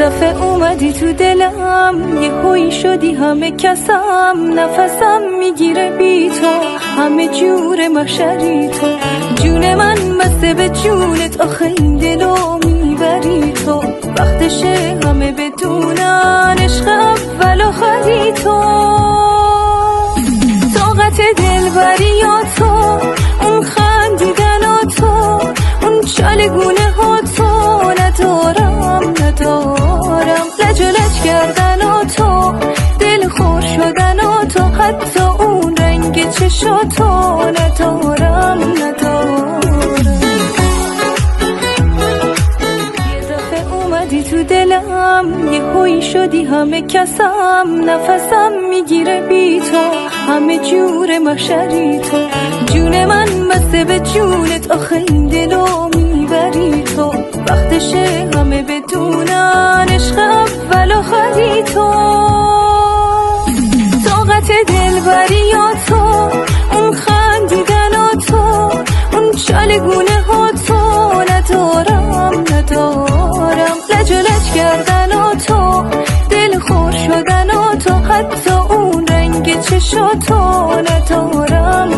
دفعه اومدی تو دلم، یه هوی شدی همه کسم، نفسم میگیره بی تو، همه جور محشری تو، جون من بسته به جونت، آخه این دلو میبری تو، وقتشه همه بدونن عشق اول آخری تو، طاقت دلبری ها تو، اون خندیدن ها تو، اون چالگونه ها تو، ندارم لج و لج کردن ها تو، دل خور شدن ها تو، حتی اون رنگ چشاتو ندارم یه دفعه اومدی تو دلم، یه هوی شدی همه کسم، نفسم میگیره بی تو، همه جور محشری تو، جون من بسته به جونت، آخه این دلو میبری تو، وقتشه همه بدونن عشق اول آخری تو، طاقت دلبری ها تو، اون خندیدن ها تو، اون چالگونه ها تو، ندارم لج و لج کردن ها تو، دل خور شدن ها تو، حتی اون رنگ چشاتو ندارم